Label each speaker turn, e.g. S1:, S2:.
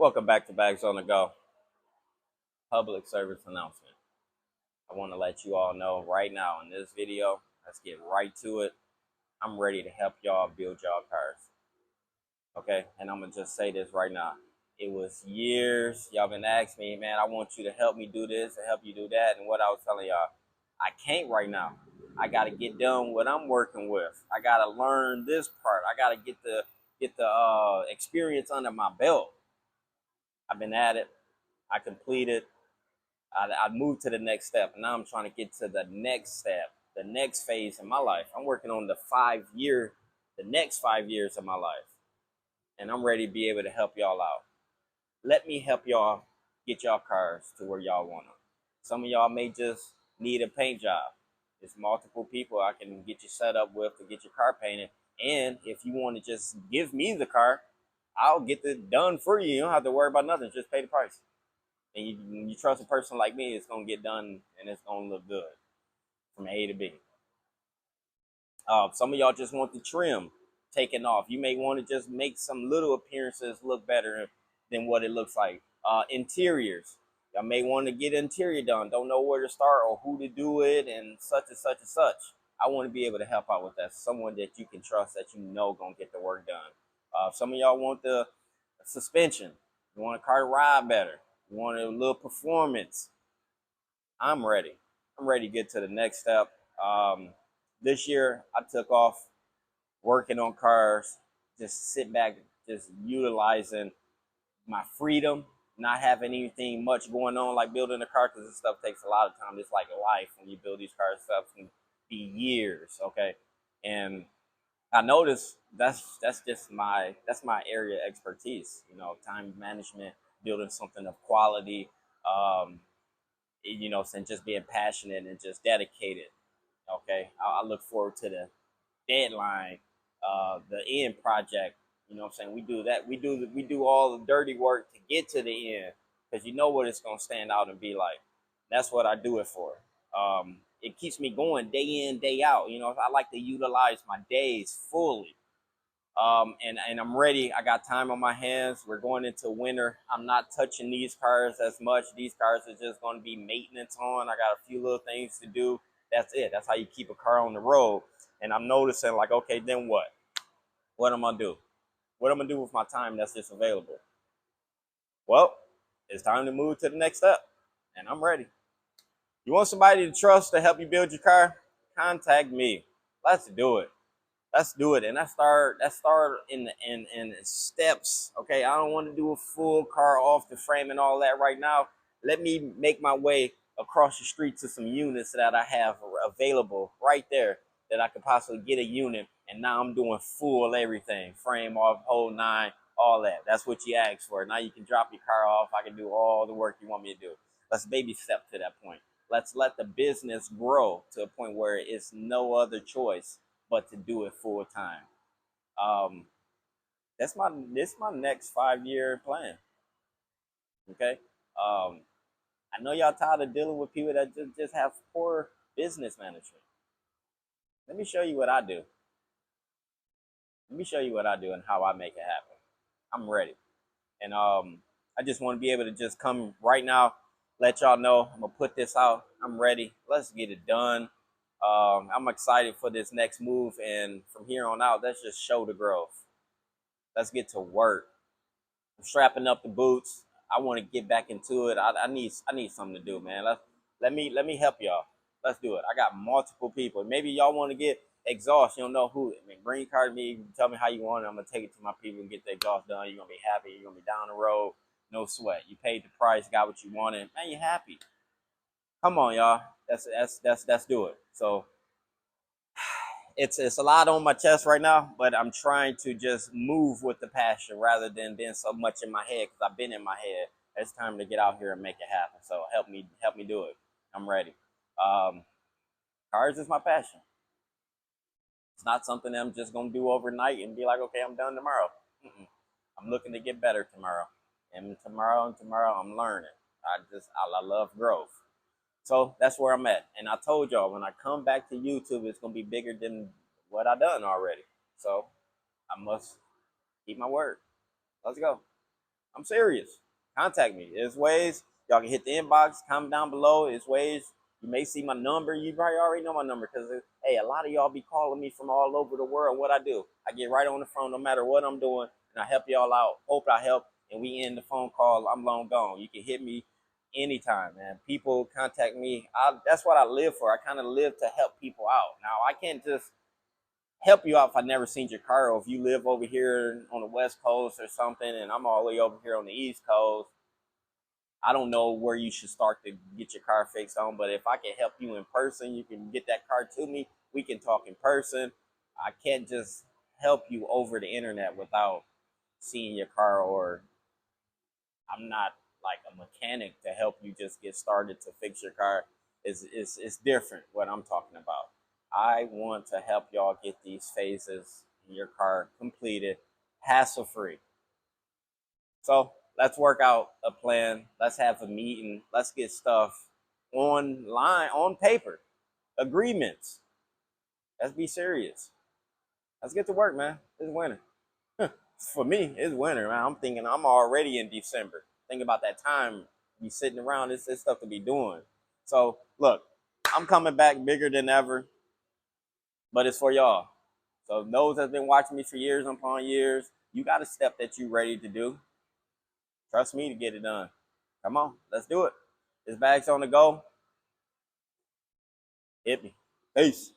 S1: Welcome back to Bags on the Go. Public service announcement. I want to let you all know right now in this video, let's get right to it. I'm ready to help y'all build y'all cars. Okay? And I'm going to just say this right now. It was years y'all been asking me, man, I want you to help me do this and help you do that. And what I was telling y'all, I can't right now. I got to get done what I'm working with. I got to learn this part. I got to get the experience under my belt. I've been at it. I completed. I moved to the next step, and now I'm trying to get to the next step, the next phase in my life. I'm working on the next 5 years of my life, and I'm ready to be able to help y'all out. Let me help y'all get y'all cars to where y'all want them. Some of y'all may just need a paint job. There's multiple people I can get you set up with to get your car painted. And if you want to just give me the car, I'll get it done for you. You don't have to worry about nothing. Just pay the price. And you trust a person like me, it's gonna get done and it's gonna look good from A to B. Some of y'all just want the trim taken off. You may want to just make some little appearances look better than what it looks like. Interiors, y'all may want to get interior done. Don't know where to start or who to do it, and such and such and such. I want to be able to help out with that. Someone that you can trust, that you know gonna get the work done. Some of y'all want the suspension. You want a car to ride better. You want a little performance. I'm ready. I'm ready to get to the next step. Um, this year, I took off working on cars, just sit back, just utilizing my freedom, not having anything much going on like building a car, because this stuff takes a lot of time. It's like life when you build these cars. Stuff can be years, okay? And I noticed that's my area of expertise. Time management, building something of quality. Um, and just being passionate and just dedicated. Okay, I look forward to the deadline, the end project. You know what I'm saying? We do that. We do all the dirty work to get to the end, because you know what it's gonna stand out and be like. That's what I do it for. It keeps me going day in, day out. I like to utilize my days fully. And I'm ready. I got time on my hands. We're going into winter. I'm not touching these cars as much. These cars are just going to be maintenance on. I got a few little things to do. That's it. That's how you keep a car on the road. And I'm noticing, like, okay, then what? What am I gonna do? What am I gonna do with my time that's just available? Well, it's time to move to the next step, and I'm ready. You want somebody to trust to help you build your car? Contact me. Let's do it. Let's do it. And that start in steps. Okay, I don't want to do a full car off the frame and all that right now. Let me make my way across the street to some units that I have available right there, that I could possibly get a unit. And now I'm doing full everything, frame off, whole nine, all that. That's what you asked for. Now you can drop your car off. I can do all the work you want me to do. Let's baby step to that point. Let's let the business grow to a point where it's no other choice but to do it full time. Um, that's my next 5 year plan. Okay. Um, I know y'all tired of dealing with people that just have poor business management. Let me show you what I do. Let me show you what I do and how I make it happen. I'm ready. And I just want to be able to just come right now, let y'all know I'm gonna put this out. I'm ready. Let's get it done. I'm excited for this next move, and from here on out, let's just show the growth. Let's get to work. I'm strapping up the boots. I want to get back into it. I need something to do, man. Let me help y'all. Let's do it. I got multiple people. Maybe y'all want to get exhaust. You don't know who. I mean, green card me. Tell me how you want it. I'm gonna take it to my people and get the exhaust done. You're gonna be happy. You're gonna be down the road. No sweat. You paid the price. Got what you wanted. Man, you happy. Come on, y'all. That's do it. So it's a lot on my chest right now, but I'm trying to just move with the passion rather than being so much in my head, because I've been in my head. It's time to get out here and make it happen. So help me do it. I'm ready. Um, Cars is my passion. It's not something that I'm just gonna do overnight and be like, okay, I'm done tomorrow. Mm-mm. I'm looking to get better tomorrow, and tomorrow I'm learning. I love growth. So that's where I'm at. And I told y'all, when I come back to YouTube, it's gonna be bigger than what I done already. So I must keep my word. Let's go. I'm serious. Contact me. There's ways y'all can hit the inbox, comment down below. There's ways you may see my number. You probably already know my number because hey, a lot of y'all be calling me from all over the world. What I do, I get right on the phone no matter what I'm doing, and I help y'all out. Hope I help, and we end the phone call. I'm long gone. You can hit me anytime, man. People contact me. That's what I live for. I kind of live to help people out. Now I can't just help you out if I never seen your car, or if you live over here on the West Coast or something, and I'm all the way over here on the East Coast. I don't know where you should start to get your car fixed on, but if I can help you in person, you can get that car to me. We can talk in person. I can't just help you over the internet without seeing your car, or I'm not like a mechanic to help you just get started to fix your car. It's different what I'm talking about. I want to help y'all get these phases in your car completed hassle free. So let's work out a plan. Let's have a meeting. Let's get stuff online, on paper, agreements. Let's be serious. Let's get to work, man. It's winter. For me, it's winter, man. I'm thinking I'm already in December. Think about that time be sitting around. This stuff to be doing. So look, I'm coming back bigger than ever, but it's for y'all. So those that's been watching me for years upon years, you got a step that you ready to do. Trust me to get it done. Come on, let's do it. This bag's on the go. Hit me. Peace.